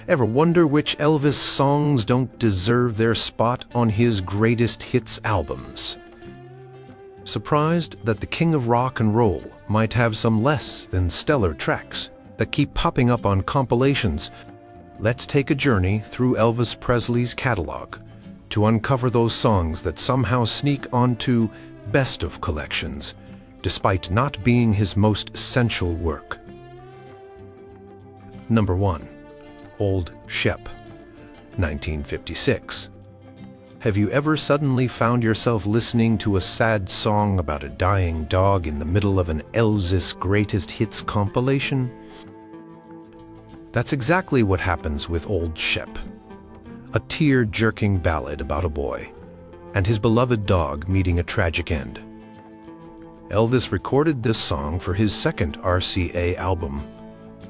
Ever wonder which Elvis songs don't deserve their spot on his greatest hits albums? Surprised that the king of rock and roll might have some less than stellar tracks that keep popping up on compilations? Let's take a journey through Elvis Presley's catalog to uncover those songs that somehow sneak onto best of collections, despite not being his most essential work. Number 1. Old Shep, 1956. Have you ever suddenly found yourself listening to a sad song about a dying dog in the middle of an Elvis Greatest Hits compilation? That's exactly what happens with Old Shep, a tear-jerking ballad about a boy and his beloved dog meeting a tragic end. Elvis recorded this song for his second RCA album,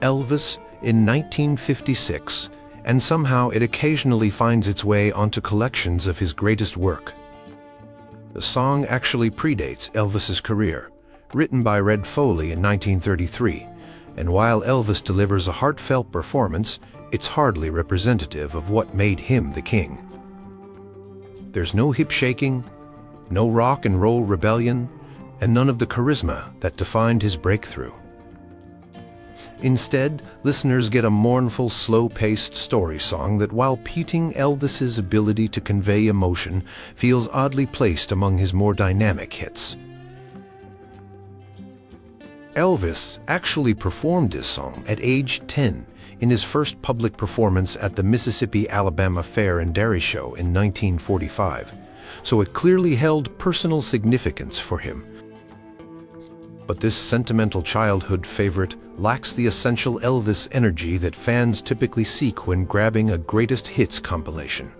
Elvis, in 1956, and somehow it occasionally finds its way onto collections of his greatest work. The song actually predates Elvis's career, written by Red Foley in 1933, and while Elvis delivers a heartfelt performance, it's hardly representative of what made him the king. There's no hip shaking, no rock and roll rebellion, and none of the charisma that defined his breakthrough. Instead, listeners get a mournful, slow-paced story song that, while piquing Elvis's ability to convey emotion, feels oddly placed among his more dynamic hits. Elvis actually performed this song at age 10 in his first public performance at the Mississippi-Alabama Fair and Dairy Show in 1945, so it clearly held personal significance for him. But this sentimental childhood favorite lacks the essential Elvis energy that fans typically seek when grabbing a greatest hits compilation.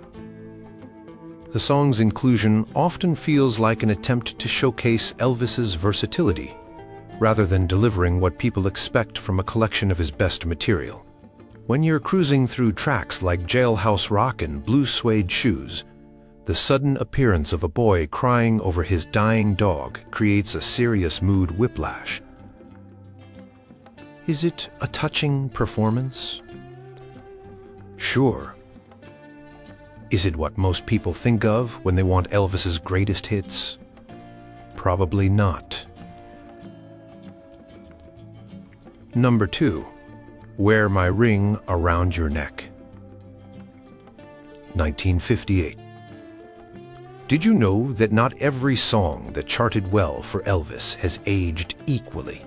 The song's inclusion often feels like an attempt to showcase Elvis's versatility, rather than delivering what people expect from a collection of his best material. When you're cruising through tracks like Jailhouse Rock and Blue Suede Shoes, the sudden appearance of a boy crying over his dying dog creates a serious mood whiplash. Is it a touching performance? Sure. Is it what most people think of when they want Elvis's greatest hits? Probably not. Number 2. Wear My Ring Around Your Neck, 1958. Did you know that not every song that charted well for Elvis has aged equally?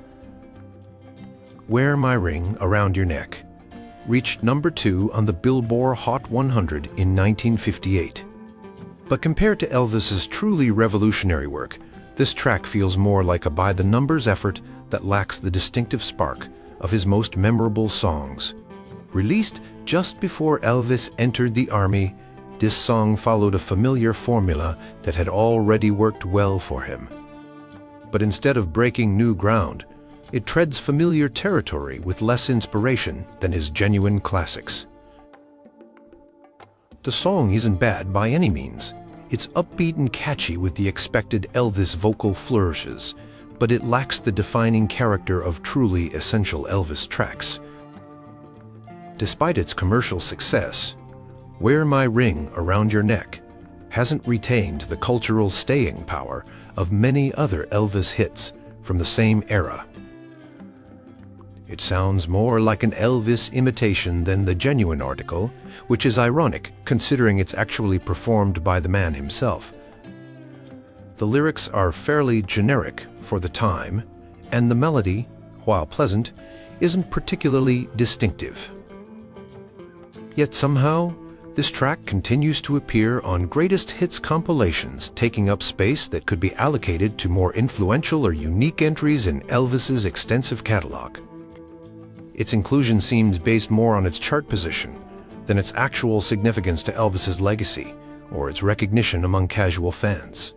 Wear My Ring Around Your Neck reached number 2 on the Billboard Hot 100 in 1958. But compared to Elvis's truly revolutionary work, this track feels more like a by-the-numbers effort that lacks the distinctive spark of his most memorable songs. Released just before Elvis entered the Army, this song followed a familiar formula that had already worked well for him. But instead of breaking new ground, it treads familiar territory with less inspiration than his genuine classics. The song isn't bad by any means. It's upbeat and catchy with the expected Elvis vocal flourishes, but it lacks the defining character of truly essential Elvis tracks. Despite its commercial success, Wear My Ring Around Your Neck hasn't retained the cultural staying power of many other Elvis hits from the same era. It sounds more like an Elvis imitation than the genuine article, which is ironic considering it's actually performed by the man himself. The lyrics are fairly generic for the time, and the melody, while pleasant, isn't particularly distinctive. Yet somehow, this track continues to appear on greatest hits compilations, taking up space that could be allocated to more influential or unique entries in Elvis's extensive catalog. Its inclusion seems based more on its chart position than its actual significance to Elvis's legacy or its recognition among casual fans.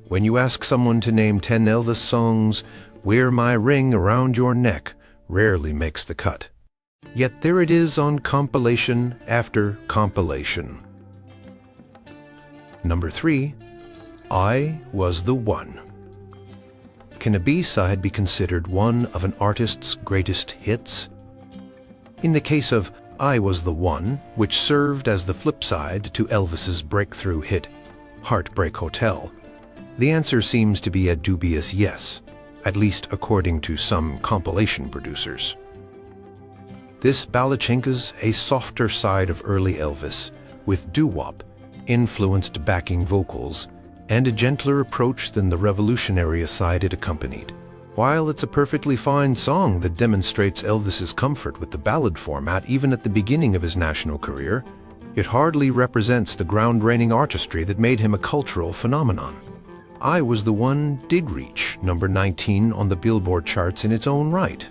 When you ask someone to name 10 Elvis songs, Wear My Ring Around Your Neck rarely makes the cut. Yet there it is on compilation after compilation. Number 3. I Was the One. Can a B-side be considered one of an artist's greatest hits? In the case of I Was the One, which served as the flip side to Elvis's breakthrough hit, Heartbreak Hotel? The answer seems to be a dubious yes, at least according to some compilation producers. This ballad is a softer side of early Elvis, with doo-wop, influenced backing vocals, and a gentler approach than the revolutionary side it accompanied. While it's a perfectly fine song that demonstrates Elvis's comfort with the ballad format even at the beginning of his national career, it hardly represents the ground-reigning artistry that made him a cultural phenomenon. I Was the One did reach number 19 on the Billboard charts in its own right.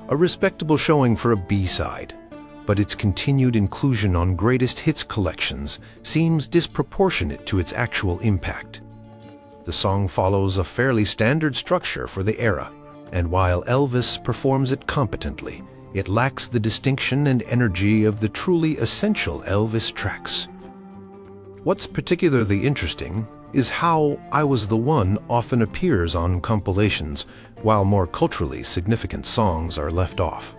A respectable showing for a B-side, but its continued inclusion on greatest hits collections seems disproportionate to its actual impact. The song follows a fairly standard structure for the era, and while Elvis performs it competently, it lacks the distinction and energy of the truly essential Elvis tracks. What's particularly interesting is how I Was the One often appears on compilations, while more culturally significant songs are left off.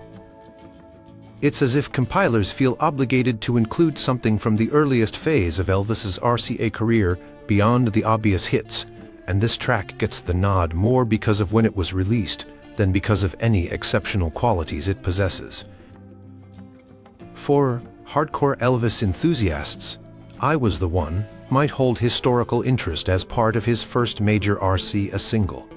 It's as if compilers feel obligated to include something from the earliest phase of Elvis's RCA career beyond the obvious hits, and this track gets the nod more because of when it was released than because of any exceptional qualities it possesses. For hardcore Elvis enthusiasts, I Was the One might hold historical interest as part of his first major RCA single,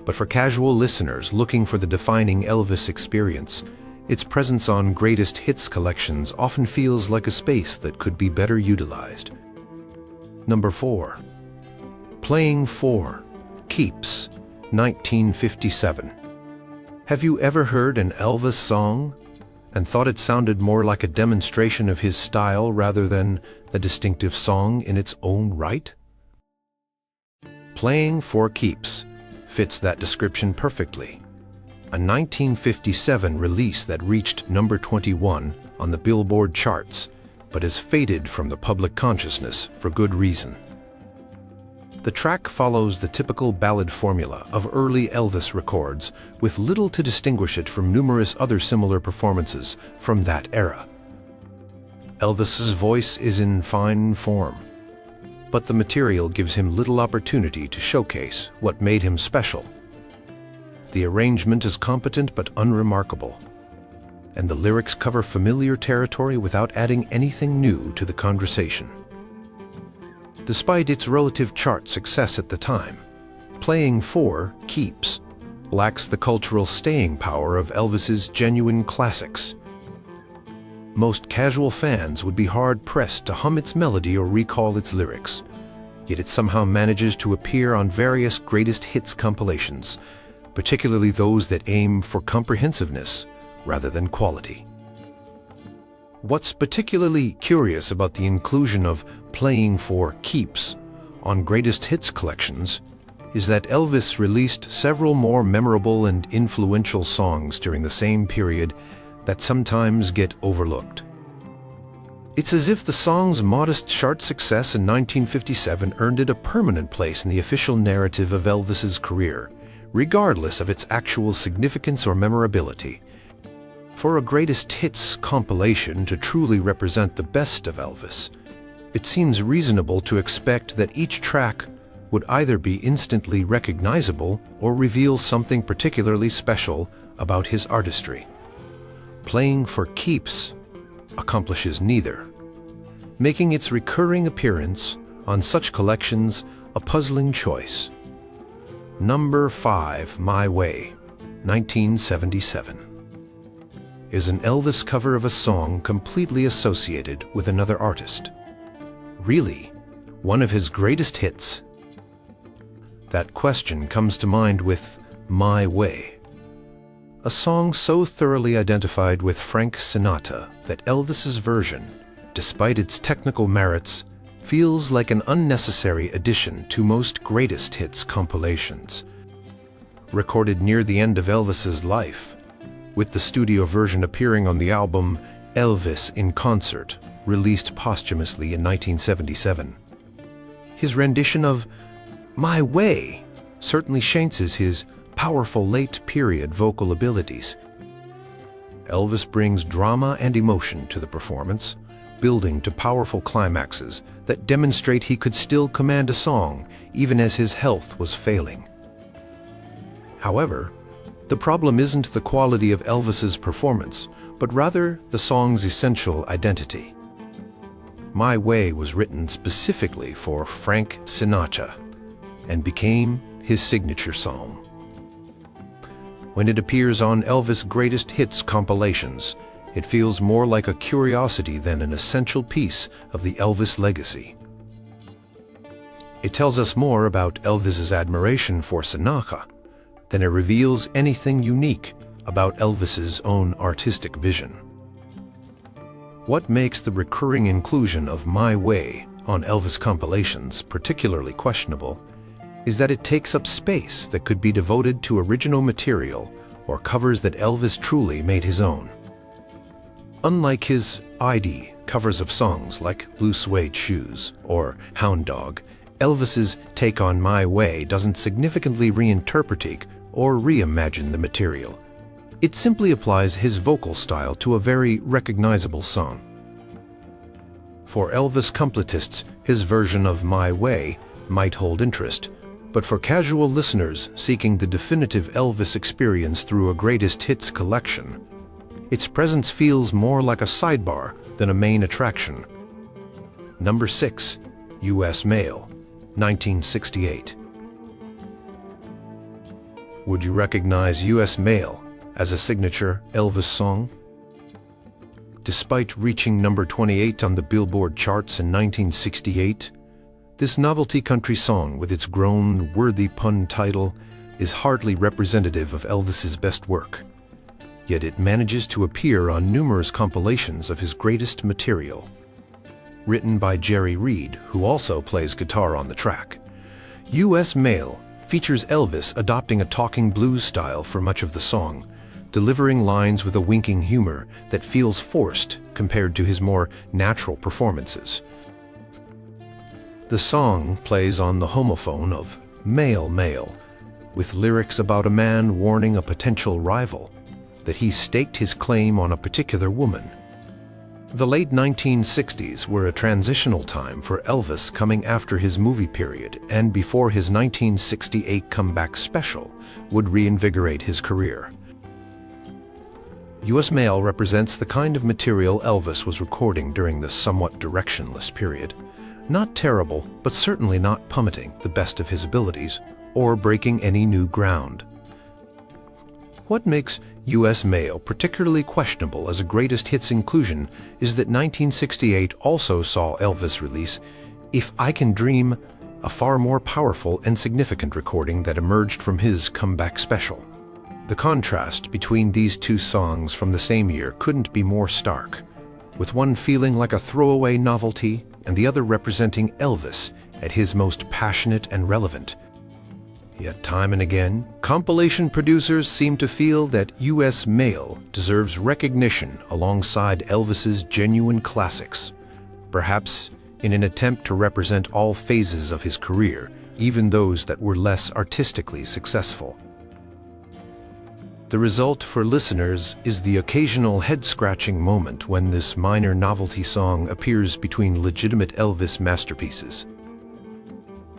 but for casual listeners looking for the defining Elvis experience, its presence on greatest hits collections often feels like a space that could be better utilized. Number 4. Playing for Keeps, 1957. Have you ever heard an Elvis song and thought it sounded more like a demonstration of his style rather than a distinctive song in its own right? Playing for Keeps fits that description perfectly. A 1957 release that reached number 21 on the Billboard charts, but has faded from the public consciousness for good reason. The track follows the typical ballad formula of early Elvis records, with little to distinguish it from numerous other similar performances from that era. Elvis's voice is in fine form, but the material gives him little opportunity to showcase what made him special. The arrangement is competent but unremarkable, and the lyrics cover familiar territory without adding anything new to the conversation. Despite its relative chart success at the time, Playing for Keeps lacks the cultural staying power of Elvis's genuine classics. Most casual fans would be hard-pressed to hum its melody or recall its lyrics, yet it somehow manages to appear on various greatest hits compilations, particularly those that aim for comprehensiveness rather than quality. What's particularly curious about the inclusion of Playing for Keeps on greatest hits collections is that Elvis released several more memorable and influential songs during the same period that sometimes get overlooked. It's as if the song's modest chart success in 1957 earned it a permanent place in the official narrative of Elvis's career, regardless of its actual significance or memorability. For a greatest hits compilation to truly represent the best of Elvis, it seems reasonable to expect that each track would either be instantly recognizable or reveal something particularly special about his artistry. Playing for Keeps accomplishes neither, making its recurring appearance on such collections a puzzling choice. Number 5, My Way, 1977, is an Elvis cover of a song completely associated with another artist. Really, one of his greatest hits? That question comes to mind with My Way, a song so thoroughly identified with Frank Sinatra that Elvis's version, despite its technical merits, feels like an unnecessary addition to most greatest hits compilations. Recorded near the end of Elvis's life, with the studio version appearing on the album Elvis in Concert, released posthumously in 1977. His rendition of My Way certainly chances his powerful late-period vocal abilities. Elvis brings drama and emotion to the performance, building to powerful climaxes that demonstrate he could still command a song even as his health was failing. However, the problem isn't the quality of Elvis's performance, but rather the song's essential identity. My Way was written specifically for Frank Sinatra and became his signature song. When it appears on Elvis' Greatest Hits compilations, it feels more like a curiosity than an essential piece of the Elvis legacy. It tells us more about Elvis's admiration for Sinatra than it reveals anything unique about Elvis's own artistic vision. What makes the recurring inclusion of My Way on Elvis compilations particularly questionable is that it takes up space that could be devoted to original material or covers that Elvis truly made his own. Unlike his ID covers of songs like Blue Suede Shoes or Hound Dog, Elvis's take on My Way doesn't significantly reinterpret or reimagine the material. It simply applies his vocal style to a very recognizable song. For Elvis completists, his version of My Way might hold interest, but for casual listeners seeking the definitive Elvis experience through a greatest hits collection, its presence feels more like a sidebar than a main attraction. Number 6. U.S. Mail, 1968. Would you recognize U.S. Mail as a signature Elvis song? Despite reaching number 28 on the Billboard charts in 1968, this novelty country song with its groan-worthy pun title is hardly representative of Elvis's best work. Yet it manages to appear on numerous compilations of his greatest material. Written by Jerry Reed, who also plays guitar on the track, U.S. Mail features Elvis adopting a talking blues style for much of the song, delivering lines with a winking humor that feels forced compared to his more natural performances. The song plays on the homophone of Mail, Mail, with lyrics about a man warning a potential rival that he staked his claim on a particular woman. The late 1960s were a transitional time for Elvis, coming after his movie period and before his 1968 comeback special would reinvigorate his career. U.S. Mail represents the kind of material Elvis was recording during this somewhat directionless period. Not terrible, but certainly not plummeting the best of his abilities or breaking any new ground. What makes U.S. Mail particularly questionable as a greatest hits inclusion is that 1968 also saw Elvis release If I Can Dream, a far more powerful and significant recording that emerged from his comeback special. The contrast between these two songs from the same year couldn't be more stark, with one feeling like a throwaway novelty and the other representing Elvis at his most passionate and relevant. Yet time and again, compilation producers seem to feel that U.S. Mail deserves recognition alongside Elvis's genuine classics, perhaps in an attempt to represent all phases of his career, even those that were less artistically successful. The result for listeners is the occasional head-scratching moment when this minor novelty song appears between legitimate Elvis masterpieces.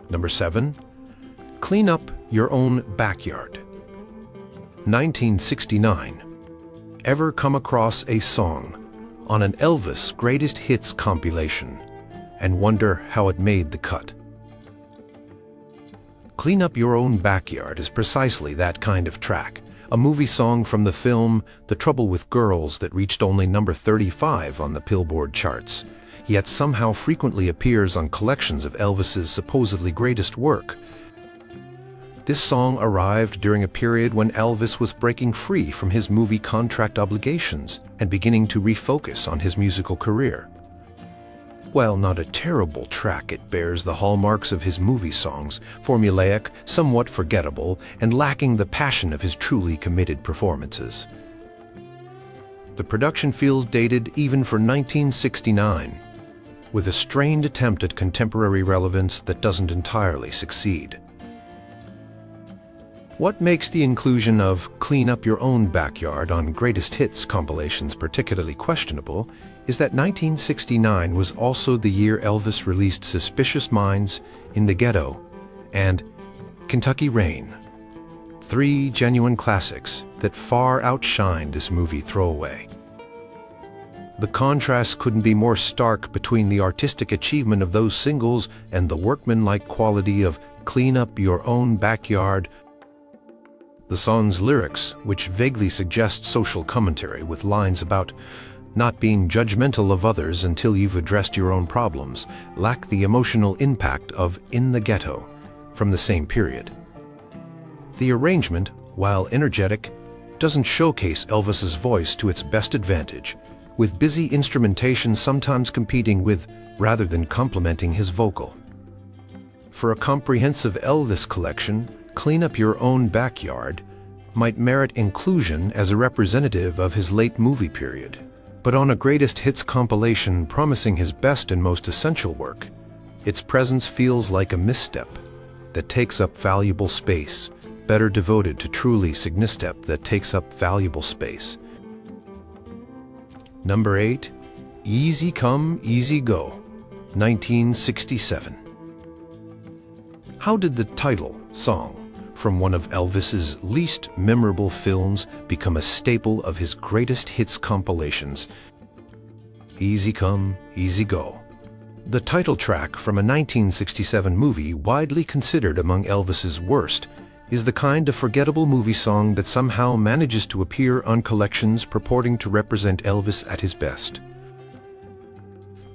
Number 7. Clean Up Your Own Backyard, 1969. Ever come across a song on an Elvis Greatest Hits compilation and wonder how it made the cut? Clean Up Your Own Backyard is precisely that kind of track, a movie song from the film The Trouble with Girls that reached only number 35 on the Billboard charts, yet somehow frequently appears on collections of Elvis's supposedly greatest work. This song arrived during a period when Elvis was breaking free from his movie contract obligations and beginning to refocus on his musical career. While not a terrible track, it bears the hallmarks of his movie songs, formulaic, somewhat forgettable, and lacking the passion of his truly committed performances. The production feels dated even for 1969, with a strained attempt at contemporary relevance that doesn't entirely succeed. What makes the inclusion of Clean Up Your Own Backyard on Greatest Hits compilations particularly questionable is that 1969 was also the year Elvis released Suspicious Minds, In the Ghetto, and Kentucky Rain. 3 genuine classics that far outshined this movie throwaway. The contrast couldn't be more stark between the artistic achievement of those singles and the workmanlike quality of Clean Up Your Own Backyard. The song's lyrics, which vaguely suggest social commentary with lines about not being judgmental of others until you've addressed your own problems, lack the emotional impact of In the Ghetto from the same period. The arrangement, while energetic, doesn't showcase Elvis's voice to its best advantage, with busy instrumentation sometimes competing with rather than complementing his vocal. For a comprehensive Elvis collection, Clean Up Your Own Backyard might merit inclusion as a representative of his late movie period. But on a greatest hits compilation promising his best and most essential work, its presence feels like a misstep that takes up valuable space, better devoted to truly signistep that takes up valuable space. Number 8, Easy Come, Easy Go, 1967. How did the title song from one of Elvis's least memorable films become a staple of his greatest hits compilations? Easy Come, Easy Go. The title track from a 1967 movie widely considered among Elvis's worst is the kind of forgettable movie song that somehow manages to appear on collections purporting to represent Elvis at his best.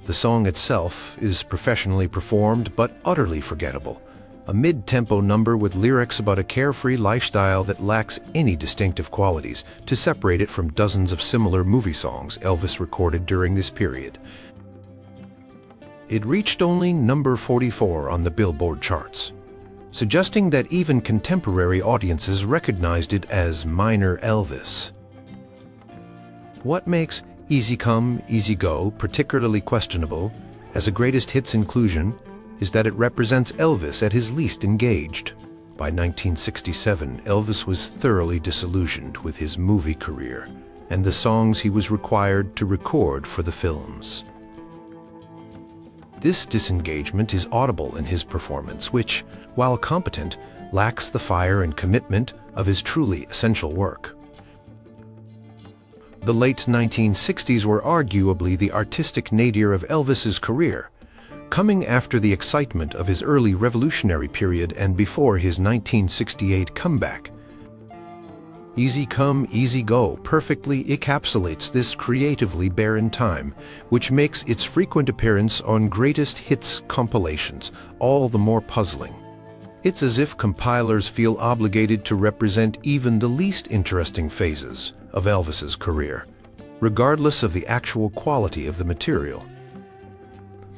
The song itself is professionally performed but utterly forgettable, a mid-tempo number with lyrics about a carefree lifestyle that lacks any distinctive qualities to separate it from dozens of similar movie songs Elvis recorded during this period. It reached only number 44 on the Billboard charts, suggesting that even contemporary audiences recognized it as minor Elvis. What makes Easy Come, Easy Go particularly questionable as a greatest hits inclusion is that it represents Elvis at his least engaged. By 1967, Elvis was thoroughly disillusioned with his movie career and the songs he was required to record for the films. This disengagement is audible in his performance, which, while competent, lacks the fire and commitment of his truly essential work. The late 1960s were arguably the artistic nadir of Elvis's career, coming after the excitement of his early revolutionary period and before his 1968 comeback. Easy Come, Easy Go perfectly encapsulates this creatively barren time, which makes its frequent appearance on greatest hits compilations all the more puzzling. It's as if compilers feel obligated to represent even the least interesting phases of Elvis's career, regardless of the actual quality of the material.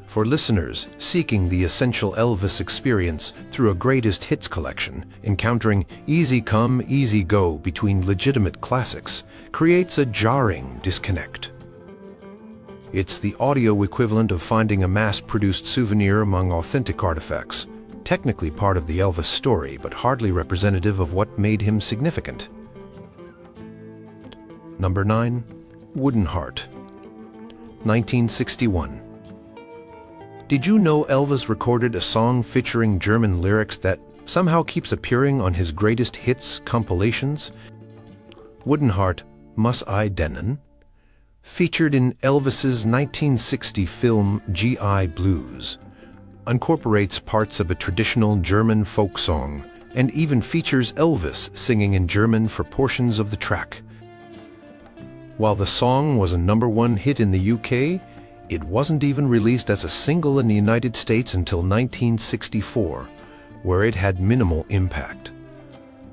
For listeners seeking the essential Elvis experience through a greatest hits collection, encountering Easy Come, Easy Go between legitimate classics creates a jarring disconnect. It's the audio equivalent of finding a mass-produced souvenir among authentic artifacts, technically part of the Elvis story but hardly representative of what made him significant. Number 9, Wooden Heart, 1961. Did you know Elvis recorded a song featuring German lyrics that somehow keeps appearing on his greatest hits compilations? Wooden Heart, Muss I Dennen, featured in Elvis's 1960 film GI Blues, incorporates parts of a traditional German folk song and even features Elvis singing in German for portions of the track. While the song was a #1 hit in the UK, it wasn't even released as a single in the United States until 1964, where it had minimal impact.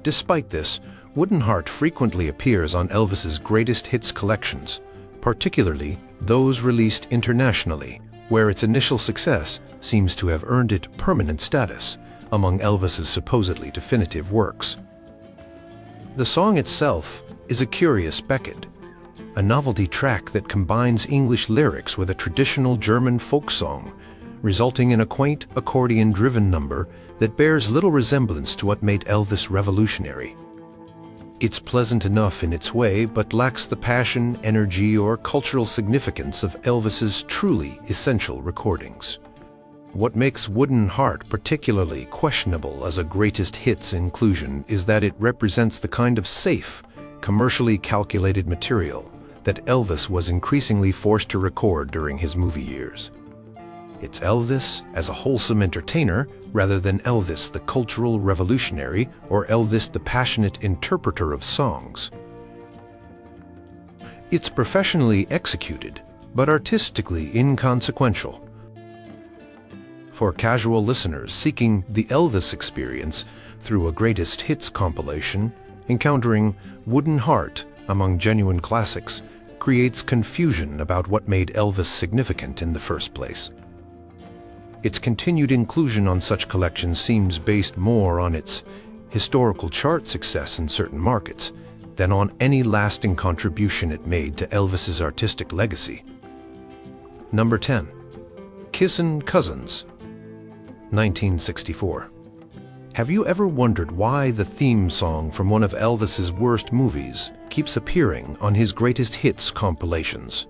Despite this, Wooden Heart frequently appears on Elvis's greatest hits collections, particularly those released internationally, where its initial success seems to have earned it permanent status among Elvis's supposedly definitive works. The song itself is a curious beckett, a novelty track that combines English lyrics with a traditional German folk song, resulting in a quaint accordion-driven number that bears little resemblance to what made Elvis revolutionary. It's pleasant enough in its way, but lacks the passion, energy, or cultural significance of Elvis's truly essential recordings. What makes Wooden Heart particularly questionable as a greatest hits inclusion is that it represents the kind of safe, commercially calculated material that Elvis was increasingly forced to record during his movie years. It's Elvis as a wholesome entertainer rather than Elvis the cultural revolutionary or Elvis the passionate interpreter of songs. It's professionally executed, but artistically inconsequential. For casual listeners seeking the Elvis experience through a greatest hits compilation, encountering Wooden Heart among genuine classics creates confusion about what made Elvis significant in the first place. Its continued inclusion on such collections seems based more on its historical chart success in certain markets than on any lasting contribution it made to Elvis's artistic legacy. Number 10. Kissin' Cousins, 1964. Have you ever wondered why the theme song from one of Elvis's worst movies keeps appearing on his greatest hits compilations?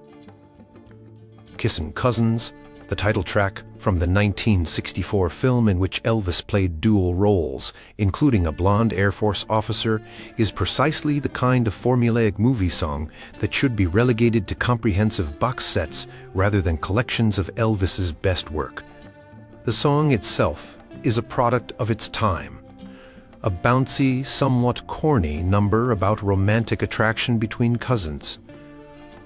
Kissin' Cousins, the title track from the 1964 film in which Elvis played dual roles, including a blonde Air Force officer, is precisely the kind of formulaic movie song that should be relegated to comprehensive box sets rather than collections of Elvis's best work. The song itself is a product of its time, a bouncy, somewhat corny number about romantic attraction between cousins,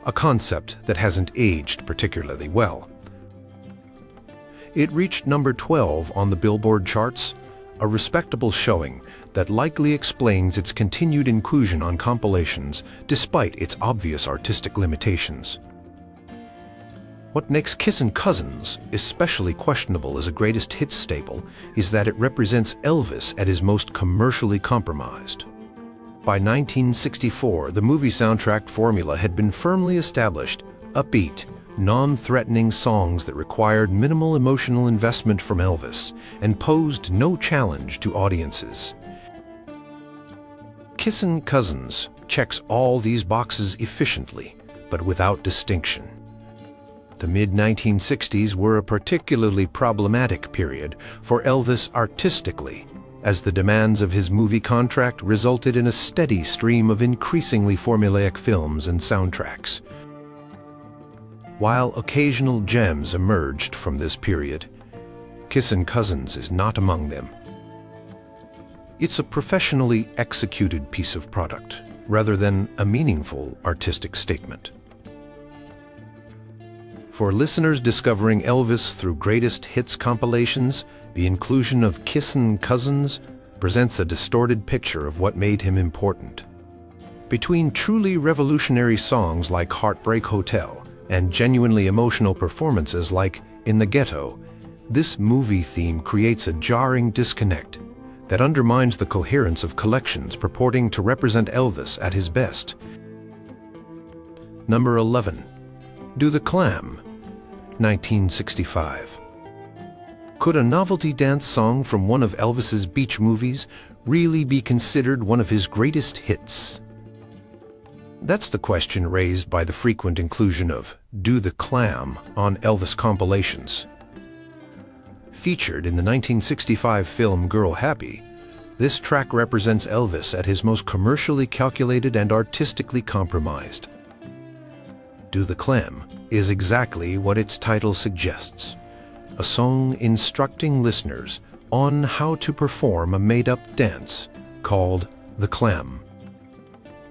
a concept that hasn't aged particularly well. It reached number 12 on the Billboard charts, a respectable showing that likely explains its continued inclusion on compilations despite its obvious artistic limitations. What makes Kissin' Cousins especially questionable as a greatest hits staple is that it represents Elvis at his most commercially compromised. By 1964, the movie soundtrack formula had been firmly established: upbeat, non-threatening songs that required minimal emotional investment from Elvis and posed no challenge to audiences. Kissin' Cousins checks all these boxes efficiently, but without distinction. The mid-1960s were a particularly problematic period for Elvis artistically, as the demands of his movie contract resulted in a steady stream of increasingly formulaic films and soundtracks. While occasional gems emerged from this period, Kissin' Cousins is not among them. It's a professionally executed piece of product, rather than a meaningful artistic statement. For listeners discovering Elvis through greatest hits compilations, the inclusion of Kissin' Cousins presents a distorted picture of what made him important. Between truly revolutionary songs like Heartbreak Hotel and genuinely emotional performances like In the Ghetto, this movie theme creates a jarring disconnect that undermines the coherence of collections purporting to represent Elvis at his best. Number 11. Do the Clam, 1965. Could a novelty dance song from one of Elvis's beach movies really be considered one of his greatest hits? That's the question raised by the frequent inclusion of Do the Clam on Elvis compilations. Featured in the 1965 film Girl Happy, this track represents Elvis at his most commercially calculated and artistically compromised. Do the Clam is exactly what its title suggests, a song instructing listeners on how to perform a made-up dance called the Clam.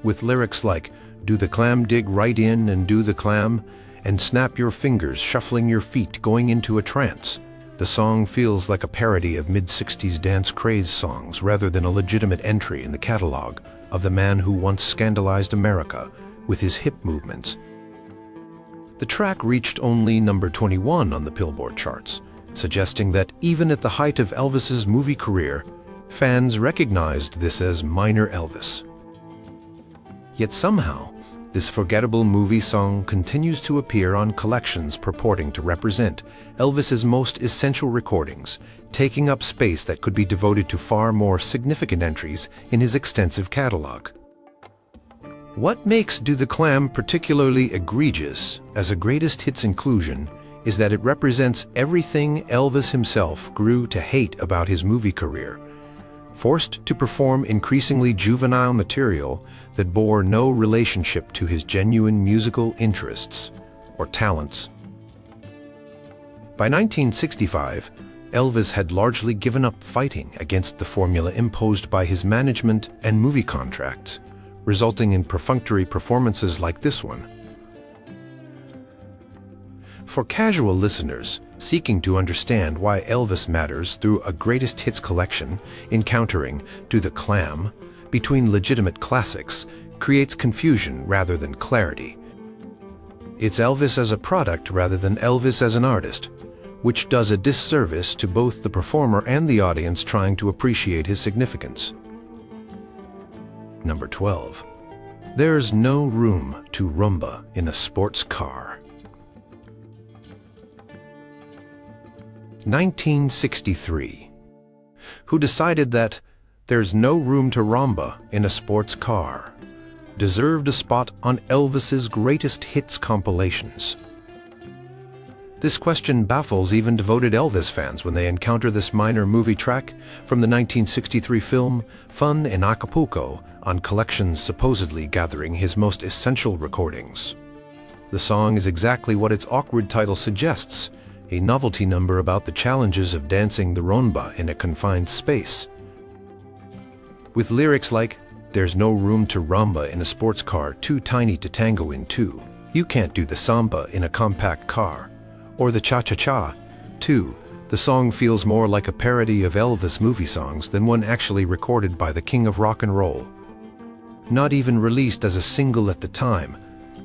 With lyrics like "Do the clam dig right in and do the clam," and "Snap your fingers, shuffling your feet, going into a trance," the song feels like a parody of mid-60s dance craze songs rather than a legitimate entry in the catalog of the man who once scandalized America with his hip movements. The track reached only number 21 on the Billboard charts, suggesting that even at the height of Elvis's movie career, fans recognized this as minor Elvis. Yet somehow, This forgettable movie song continues to appear on collections purporting to represent Elvis's most essential recordings, taking up space that could be devoted to far more significant entries in his extensive catalog. What makes Do the Clam particularly egregious as a greatest hits inclusion is that it represents everything Elvis himself grew to hate about his movie career. Forced to perform increasingly juvenile material that bore no relationship to his genuine musical interests or talents. By 1965, Elvis had largely given up fighting against the formula imposed by his management and movie contracts, resulting in perfunctory performances like this one. For casual listeners seeking to understand why Elvis matters through a greatest hits collection, encountering Do the Clam between legitimate classics creates confusion rather than clarity. It's Elvis as a product rather than Elvis as an artist, which does a disservice to both the performer and the audience trying to appreciate his significance. Number 12. There's no room to rumba in a sports car. 1963. Who decided that There's No Room to Rumba in a Sports Car deserved a spot on Elvis's greatest hits compilations. This question baffles even devoted Elvis fans when they encounter this minor movie track from the 1963 film Fun in Acapulco on collections supposedly gathering his most essential recordings. The song is exactly what its awkward title suggests, a novelty number about the challenges of dancing the rumba in a confined space. With lyrics like, "There's no room to rumba in a sports car too tiny to tango in two," "You can't do the samba in a compact car," or the cha-cha-cha, too, the song feels more like a parody of Elvis movie songs than one actually recorded by the king of rock and roll. Not even released as a single at the time,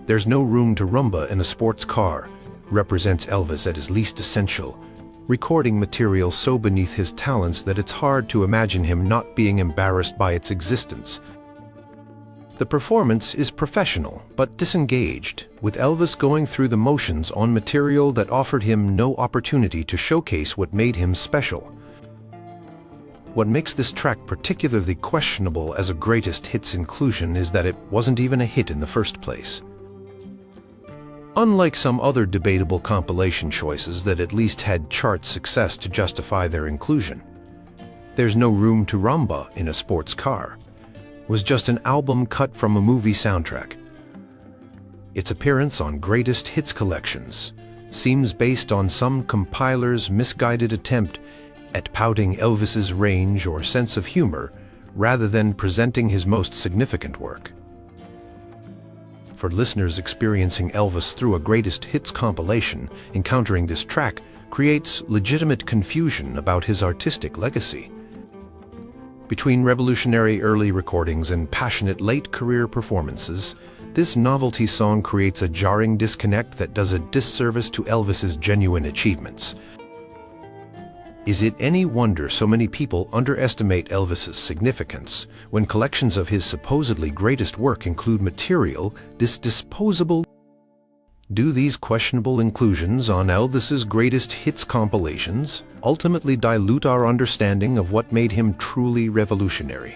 There's No Room to Rumba in a Sports Car represents Elvis at his least essential, recording material so beneath his talents that it's hard to imagine him not being embarrassed by its existence. The performance is professional but disengaged, with Elvis going through the motions on material that offered him no opportunity to showcase what made him special. What makes this track particularly questionable as a greatest hits inclusion is that it wasn't even a hit in the first place. Unlike some other debatable compilation choices that at least had chart success to justify their inclusion, There's No Room to Rumba in a Sports Car was just an album cut from a movie soundtrack. Its appearance on greatest hits collections seems based on some compiler's misguided attempt at pouting Elvis's range or sense of humor rather than presenting his most significant work. For listeners experiencing Elvis through a greatest hits compilation, encountering this track creates legitimate confusion about his artistic legacy. Between revolutionary early recordings and passionate late career performances, this novelty song creates a jarring disconnect that does a disservice to Elvis's genuine achievements. Is it any wonder so many people underestimate Elvis's significance when collections of his supposedly greatest work include material this disposable? Do these questionable inclusions on Elvis's greatest hits compilations ultimately dilute our understanding of what made him truly revolutionary?